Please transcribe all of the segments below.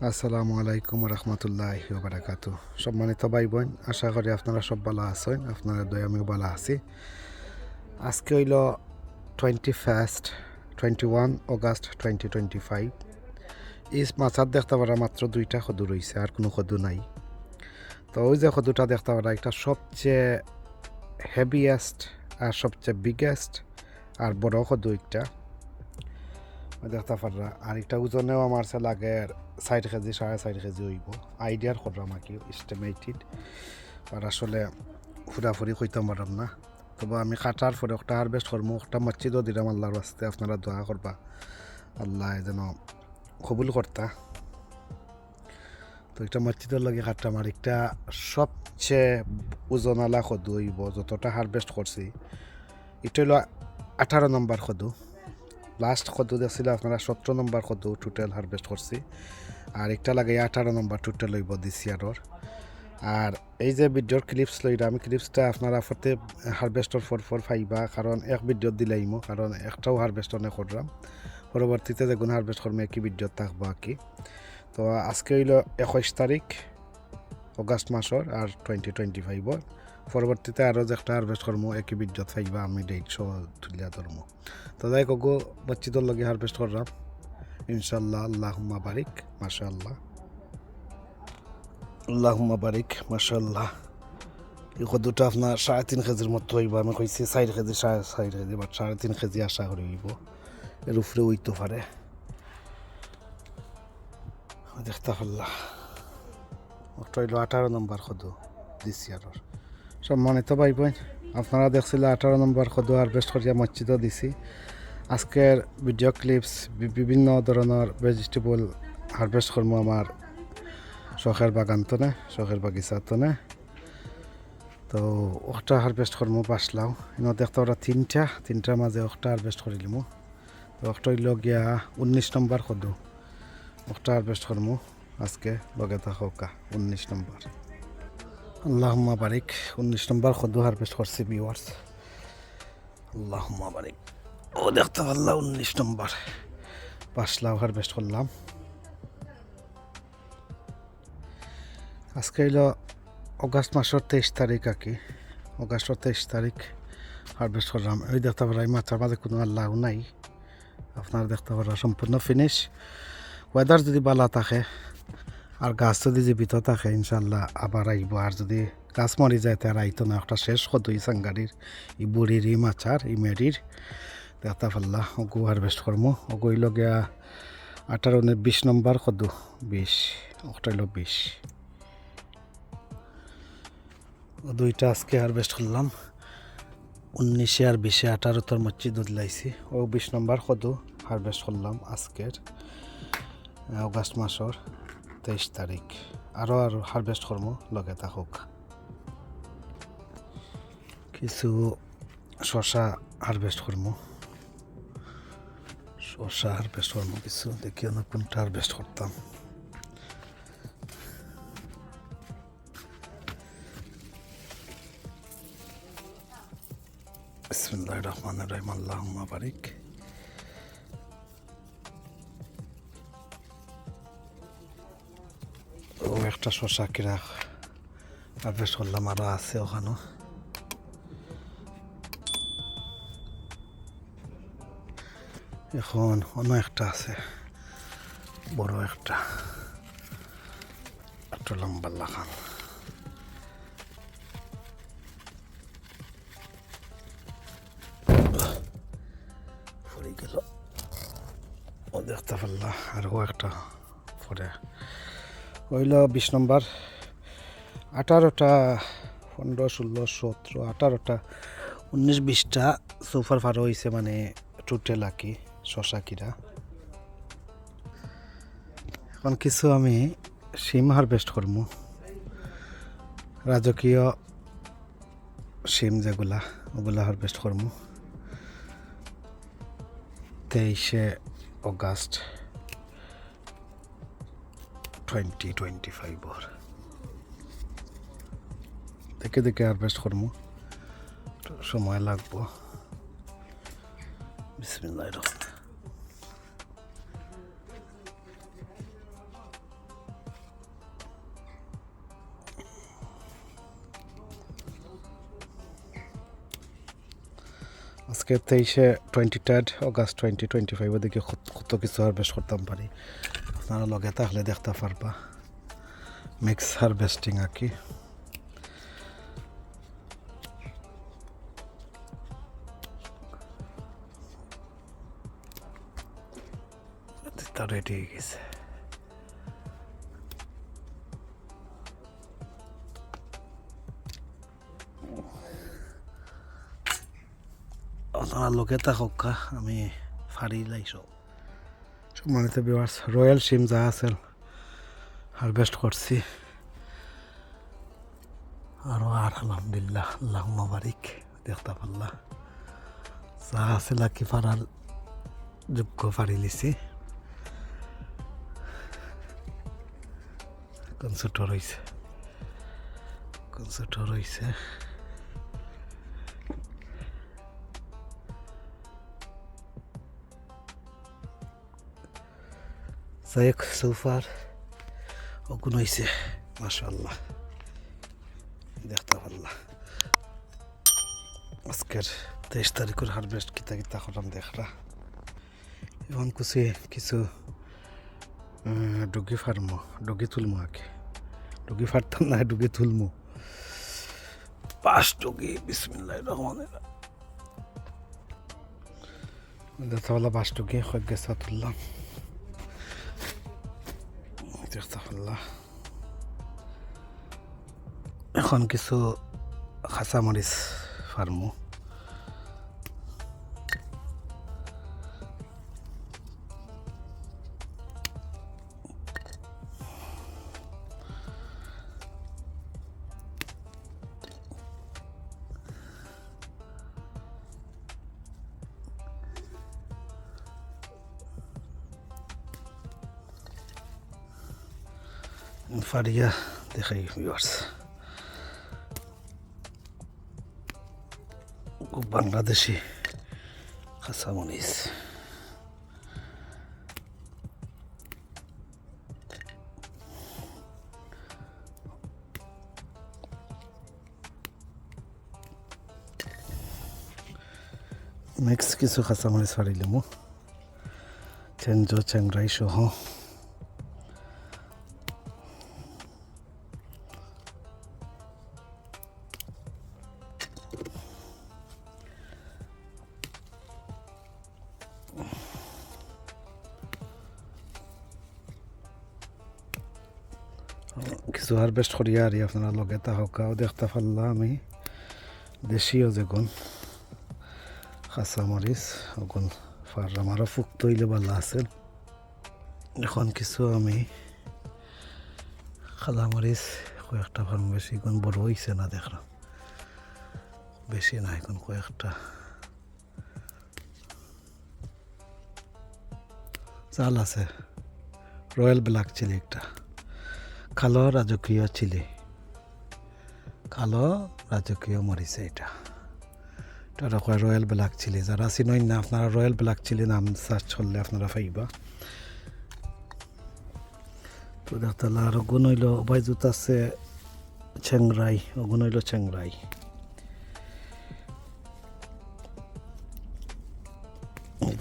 আসসালামু আলাইকুম রহমতুল্লাহি বারাকাতু। সম্মানিত ভাই বোন, আশা করি আপনারা সব ভালো আছেন। আপনারা দয়া আমিও ভালো আছি। আজকে হইল 21 অগাস্ট 2025। এই মাছার দেখতে পারা মাত্র দুইটা সদু রয়েছে, আর কোনো সদু নাই। তো ওই যে সদুটা দেখতে পারা, এটা সবচেয়ে হেভিয়েস্ট আর সবচেয়ে বিগেস্ট আর বড় সদু একটা দেখতে পাররা। আর এটা ওজনেও আমার সে লাগে 4 কেজি 4.5 কেজি হইব। আইডিয়ার করলাম আর কি, এস্টিমেটেড। আর আসলে ফুরাফুরি কইতাম পারলাম না। তবে আমি কাটার পরে একটা হারভেস্ট করবো, একটা মসজিদও দিলাম আল্লাহর বাস্তে। আপনারা দোয়া করবা আল্লাহ যেন কবুল করতা। তো একটা মসজিদের লগে কাটতাম। আর একটা সবচেয়ে ওজনওয়ালা সদু হইব যতটা হারভেস্ট করছি। এটা হইল 18 নম্বর সদু। লাস্ট সদু দেখছিল আপনারা 17 নম্বর সদু টোটাল হারভেস্ট করছি। আর একটা লাগে 18 নম্বর টোটাল হইব দিস ইয়ারর। আর এই যে ভিডিওর ক্লিপস লইরা আমি ক্লিপসটা আপনারা ফতে হারভেস্টর ফর পাইবা, কারণ এক ভিডিও দিলাইমো, কারণ একটাও হারভেস্ট অনেক করলাম। পরবর্তীতে যেগুলো হারভেস্ট করবো একই ভিডিও থাকবো আর কি। তো আজকে হইল 21 তারিখ অগাস্ট মাসর আর 2025। পরবর্তীতে আরও যে একটা হারভেস্ট করবো একই ভিডিও পাইবা, আমি ডেট সহ তুলিয়া ধরবো। তো যাই কগো বচ্চিদের লগে হারভেস্ট করলাম ইনশাল্লাহ। আল্লাহুম্মা বারিক, মাশাআল্লাহ, আল্লাহুম্মা বারিক, মাশাআল্লাহ। এই কদুটা আপনার 3.5 কেজির মতো হইব। আমি কইছি 4 কেজি 4.5 কেজি, বাট 3.5 কেজি আশা করি হইব। এর উপরে হইতে পারে, দেখতে পারলাম। ওটা হইল 18 নম্বর সদু দিস ইয়ারর। সম্মানিত ভাই বোন, আপনারা দেখছিল 18 নম্বর সদু হারভেস্ট করিয়া মসজিদও দিছি। আজকের ভিডিও ক্লিপস বিভিন্ন ধরনের ভেজিটেবল হারভেস্ট করবো আমার শখের বাগান তনে, শখের বাগিচা তনে। তো ওটা হারভেস্ট করবো বাসলাও ইনো দেখতে ওরা তিনটার মাঝে ওটা হারভেস্ট করিলিম। তো ওটা হইল গিয়া 19 নম্বর সদু। ওটা হারভেস্ট করবো আজকে, লগে থাকা 19 নম্বর। আল্লাহুম্মা বারিক। 19 নম্বর সদু হারভেস্ট করছি ভিউয়ার্স। আল্লাহুম্মা বারিক। ও দেখতে পারলাম 19 নম্বর পাঁচলাও হারভেস্ট করলাম। আজকে হইল অগাস্ট মাসের 23 তারিখ আর কি। অগাস্টের 23 তারিখ হারভেস্ট করলাম। ওই দেখতে পারা এই মাথার মাঝে কোনো আল্লাহ নাই। আপনারা দেখতে পারা সম্পূর্ণ ফিনিশ। ওয়েদার যদি ভালো থাকে আর গাছ যদি জীবিত থাকে ইনশাল্লাহ আবার আইব। আর যদি গাছ মরি যায় তার আইতো না। একটা শেষ কদই সাঙ্গারির ই বুড়ির ই মাছার ই মেরির দেখতে পারলা। ওগু হারভেস্ট করবো। ওগু হইল গিয়া 18 20 নম্বর কদু 20, ওটা হইল 20। দুইটা আজকে হারভেস্ট করলাম। 19 আর 20 18 তোর মসজিদ লাইছি। ও 20 নম্বর কদু হারভেস্ট করলাম আজকের অগাস্ট মাসের 23 তারিখ। আরও হারভেস্ট করবো, লগে থাকুক। কিছু শশা হারভেস্ট করবো, কিছু দেখি না কোনটা হারভেস্ট করতাম। বিসমিল্লাহির রহমানির রহিম। আল্লাহুম্মা বারিক। ও একটা শশা কিরা হারভেস্ট করলাম, আরও আছে ওখানে। এখন অন্য একটা আছে, বড় একটা, একটু লম্বা লাগান। পড়ে গেল, ও দেখতে পারলা। আরও একটা পরে হইল 20 নম্বর। 18টা 15 16 17 18টা 19 20টা সুপার ফারো হয়েছে, মানে টোটাল আর কি শশা কিরা। এখন কিছু আমি শিম হারভেস্ট করবো, রাজকীয় শিম যেগুলা ওগুলা হারভেস্ট করবো 23 অগাস্ট 2025। দেখে দেখে হারভেস্ট করবো, সময় লাগবো। বিসমিল্লাহির রহমানির রহিম। আজকে 23 অগাস্ট 2025 ওদিকে কত কিছু হারভেস্ট করতাম পারি আপনারা লগে তাহলে দেখতে পারবা মিক্স হারভেস্টিং আর কি রেডি হয়ে গেছে আপনারা লোকে থাকা আমি ফাড়ি লাইছো সম্মানিত ভিউয়ার্স রয়্যাল শিম যা আছে হারভেস্ট করছি আর আলহামদুলিল্লাহ আল্লাহুম্মা বারিক দেখতে পারলা যা আছে লাকি ফাড়ার যোগ্য ফাড়ি লিছি কোন ছোট রয়েছে যাইক সোফার ওগুন হয়েছে মাশাআল্লাহ দেখতে পারলা আজকের 23 তারিখের হারভেস্ট কিতা করলাম দেখরা এখন কিছু ডুগি ফার্মো ডুগি তুলমো আগে ডুগি ফারতাম না ডুগি তুলমো 5 ডুগি বিসমিল্লাহির রহমানির রহিম দেখতে পারলা 5 ডুগি কয়েক গেছা তুললাম দেখতে পারলা এখন কিছু কাঁচামরিচ ফার্মো ফারিয়া দেখাই ভিউয়ার্স বাংলাদেশি কাঁচামরিচ মিক্স কিছু কাঁচামরিচ ফারিলাম চ্যাংরাই সহ কিছু হারভেস্ট করিয়া আর আপনারা লগে তাহকাও দেখতে পারলাম আমি দেশীয় যেগুন কাঁচামরিচ ওগুন ফার আমারও ফুক্ত হইলে ভালো আছে এখন কিছু আমি কালামরিচ কয়েকটা ফার্ম বেশি এখন বড় হয়েছে না দেখলাম বেশি না এখন কয়েকটা চাল আছে রয়্যাল ব্ল্যাক চিলি একটা কালো রাজকীয় চিলি কালো রাজকীয় মরিচ এটা কয় রয়্যাল ব্ল্যাক চিলি যারা চিনই না আপনারা রয়্যাল ব্ল্যাক চিলি নাম সার্চ করলে আপনারা পাইবা তো দেখতে আর ওগুন হইল বাইজুত আছে চ্যাংরাই ওগুন হইল চ্যাংরাই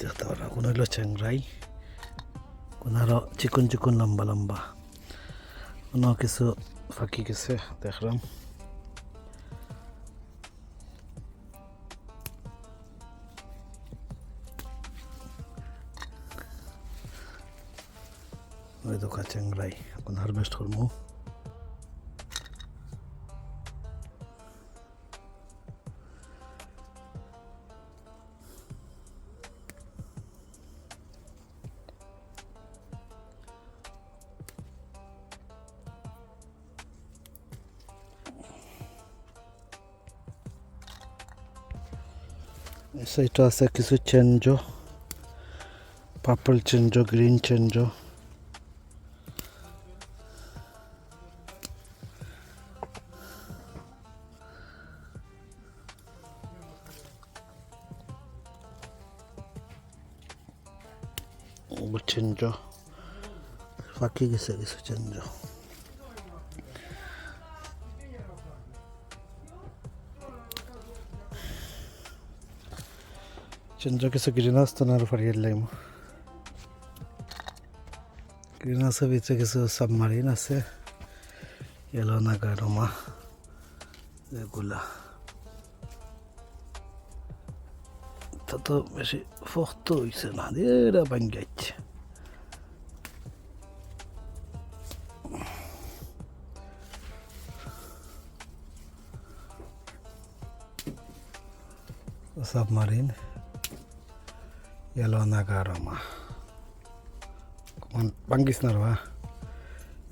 দেখতে পারা ওগুন হইল চ্যাংরাই কোন আরো চিকন লম্বা লম্বা অন্য কিছু ফাঁকি গেছে দেখলাম ওই দোকা চ্যাংরাই এখন হারভেস্ট করবো সেইটা আছে কিছু চেঞ্জো পার্পল চেঞ্জো গ্রিন চেঞ্জো চেঞ্জো ফাঁকি গেছে কিছু চেঞ্জো চেঞ্জ কিছু গ্রিন হাউস তো না ফারিয়ে লাইম গ্রিন হাউসের ভিতরে কিছু সাবমারিন আছে ইয়েলো নাগারোমা এগুলা তো বেশি শক্ত হয়েছে না এরা ভাঙি যাচ্ছে সাবমারিন ইয়েলো নাগারোমা ভাঙ্গিস না রা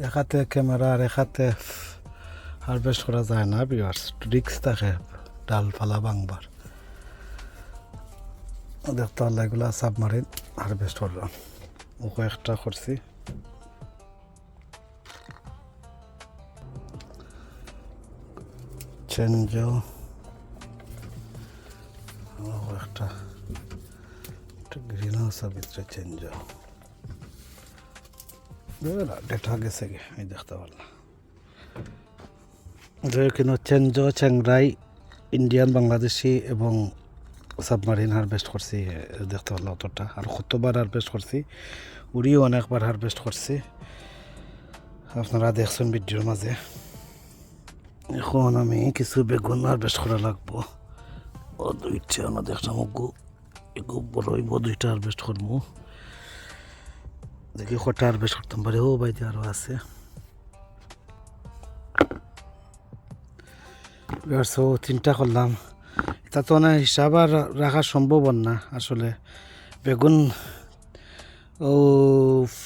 একাতে ক্যামেরা আর একাতে হারভেস্ট করা যায় না ভিউয়ার্স রিক্স থাকে ডালপালা ভাঙবার দেখতে পারলে এগুলা সাবমারিন হারভেস্ট করলাম ওকে একটা করছি চেঞ্জ একটা গ্রিন হাউসের ভিতরে চেঞ্জ ডেটা গেছে গে আমি দেখতে পারলাম কিন্তু চেঞ্জ চ্যাংরাই ইন্ডিয়ান বাংলাদেশি এবং সাবমারিন হারভেস্ট করছি দেখতে পারলাম অতটা আর কতবার হারভেস্ট করছি উড়িও অনেকবার হারভেস্ট করছি আপনারা দেখছেন ভিডিওর মাঝে এখন আমি কিছু বেগুন হারভেস্ট করা লাগবো ও দুইটা না দেখলাম এগু বড় হইব দুইটা হারভেস্ট করবো দেখি কটা হারভেস্ট করতাম পারে ও বাইতে আরও আছে তিনটা করলাম এটা তো না হিসাব আর রাখা সম্ভব না আসলে বেগুন ও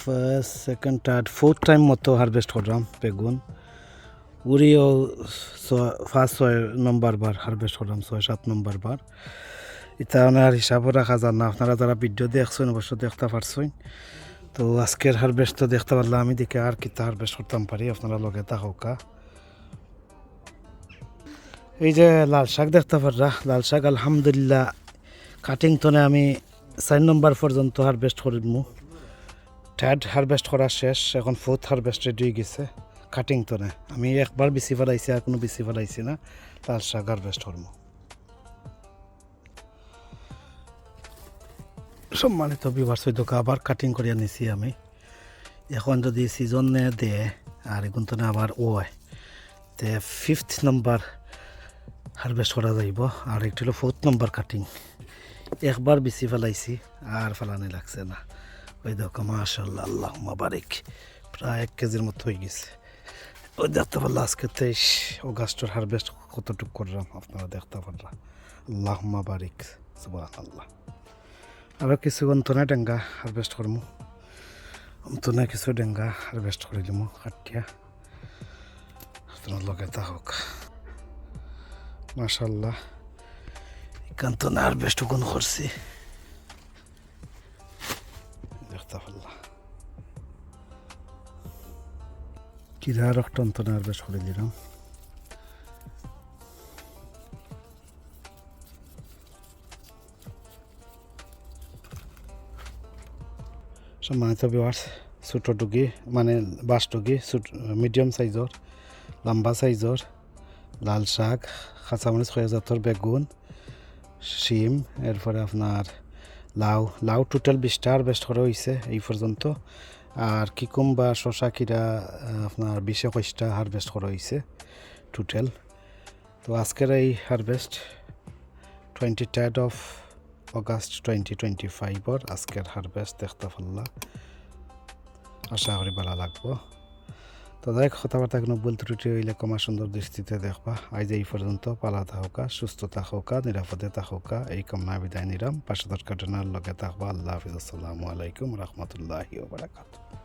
first second third fourth time মতো হারভেস্ট করলাম বেগুন উড়িও ফার্স্ট 6 নম্বর বার হারভেস্ট করলাম 6-7 নম্বর বার এটা আর হিসাবও রাখা যায় না আপনারা যারা ভিডিও দেখছেন অবশ্য দেখতে পারছেন তো আজকের হারভেস্ট তো দেখতে পারলাম আমি দেখে আর কিতা হারভেস্ট করতাম পারি আপনারা লগে থাকা এই যে লাল শাক দেখতে পাররা লাল শাক আলহামদুলিল্লাহ কাটিং তনে আমি 4 নম্বর পর্যন্ত হারভেস্ট করিম থার্ড হারভেস্ট করা শেষ এখন ফোর্থ হারভেস্ট রেডি হয়ে গেছে কাটিং তনে আমি একবার বেশি ফেলাইছি আর কোনো বেশি ফেলাইছি না লাল শাক হারভেস্ট করবো সম্মানিত ভিউয়ার্স হয়তো আবার কাটিং করিয়া নিছি আমি এখন যদি সিজনে দে আর এখন তো আবার তে 5th নম্বর হারভেস্ট করা যাইব আর একটু হলো 4th নম্বর কাটিং একবার বেশি ফেলাইছি আর ফেলানি লাগছে না ওই দেখো মাশাআল্লাহ আল্লাহুম্মা বারিক প্রায় 1 কেজির মতো হয়ে গেছে ওই দেখতে পারলাম আজকে 23 অগাস্টের হারভেস্ট কতটুকু করলাম আপনারা দেখতে পারলাম আল্লাহুম্মা বারিক সুবহানাল্লাহ আরও কিছু অন্তনা ডেঙ্গা হারভেস্ট করবো অন্তনা কিছু ডেঙ্গা হারভেস্ট করে দিমু কাটিয়া আপনার লগে হোক মাশাআল্লাহ কান্তনা হারভেস্ট কোন করছি দেখতে পারলাম কিরা রক্ত অন্তনা হারভেস্ট করে দিলাম সম্মানিত ভিউয়ার্স ছোট টুকি মানে বাস টুকি মিডিয়াম সাইজর লম্বা সাইজর লাল শাক কাঁচামরিচ খয়া জাতর বেগুন শিম এরপরে আপনার লাউ টোটাল 20টা হারভেস্ট করা হয়েছে এই পর্যন্ত আর কিকুম্বা শশা কিরা আপনার 20-21টা হারভেস্ট করা হয়েছে টোটাল তো আজকের এই হারভেস্ট 23rd of August 2025 আজকের হারভেস্ট দেখতে পারলাম আশা করি ভালো লাগবো তো দেখ কথাবার্তা কোনো ভুল ত্রুটি হইলে কমা সুন্দর দৃষ্টিতে দেখবা আজ এই পর্যন্ত পালা থাকা সুস্থ থাকা নিরাপদে থাকা এই কামনা বিদায় নিলাম পাশে দরকার লগে থাকবা আল্লাহ হাফিজ আসসালামু আলাইকুম রহমতুল্লাহি ওয়া বারাকাতুহু